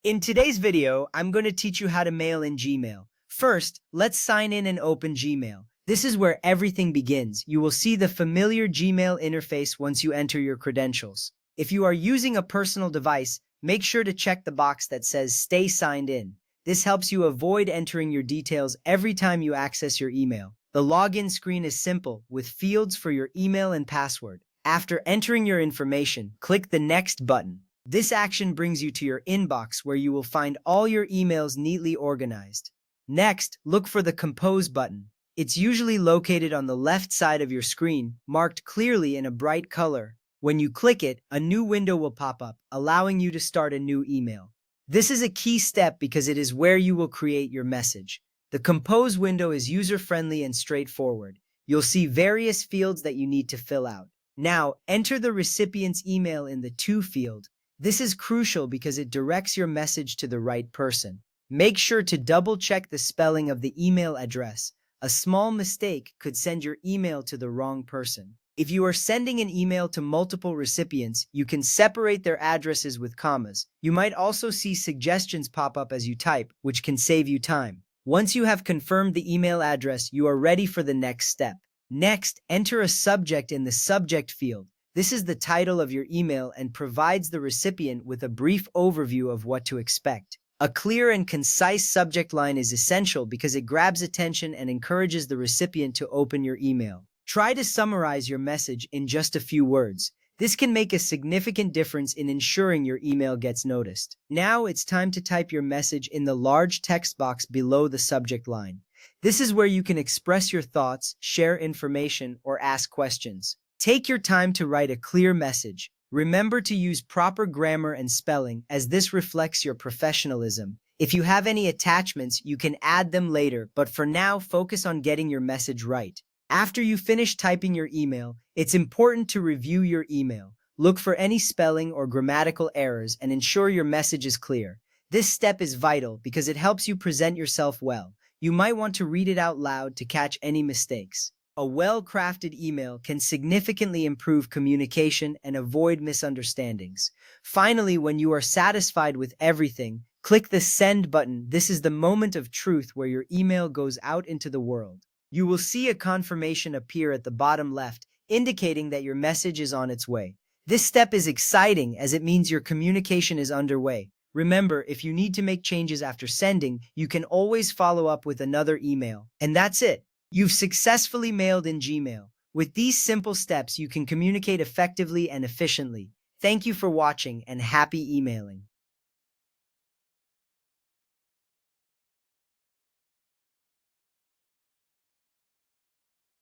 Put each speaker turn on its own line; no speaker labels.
In today's video, I'm going to teach you how to mail in Gmail. First, let's sign in and open Gmail. This is where everything begins. You will see the familiar Gmail interface once you enter your credentials. If you are using a personal device, make sure to check the box that says Stay Signed In. This helps you avoid entering your details every time you access your email. The login screen is simple, with fields for your email and password. After entering your information, click the Next button. This action brings you to your inbox where you will find all your emails neatly organized. Next, look for the Compose button. It's usually located on the left side of your screen, marked clearly in a bright color. When you click it, a new window will pop up, allowing you to start a new email. This is a key step because it is where you will create your message. The Compose window is user-friendly and straightforward. You'll see various fields that you need to fill out. Now, enter the recipient's email in the To field. This is crucial because it directs your message to the right person. Make sure to double-check the spelling of the email address. A small mistake could send your email to the wrong person. If you are sending an email to multiple recipients, you can separate their addresses with commas. You might also see suggestions pop up as you type, which can save you time. Once you have confirmed the email address, you are ready for the next step. Next, enter a subject in the Subject field. This is the title of your email and provides the recipient with a brief overview of what to expect. A clear and concise subject line is essential because it grabs attention and encourages the recipient to open your email. Try to summarize your message in just a few words. This can make a significant difference in ensuring your email gets noticed. Now it's time to type your message in the large text box below the subject line. This is where you can express your thoughts, share information, or ask questions. Take your time to write a clear message. Remember to use proper grammar and spelling, as this reflects your professionalism. If you have any attachments, you can add them later, but for now, focus on getting your message right. After you finish typing your email, it's important to review your email. Look for any spelling or grammatical errors and ensure your message is clear. This step is vital because it helps you present yourself well. You might want to read it out loud to catch any mistakes. A well-crafted email can significantly improve communication and avoid misunderstandings. Finally, when you are satisfied with everything, click the Send button. This is the moment of truth where your email goes out into the world. You will see a confirmation appear at the bottom left, indicating that your message is on its way. This step is exciting as it means your communication is underway. Remember, if you need to make changes after sending, you can always follow up with another email. And that's it. You've successfully mailed in Gmail. With these simple steps, you can communicate effectively and efficiently. Thank you for watching and happy emailing.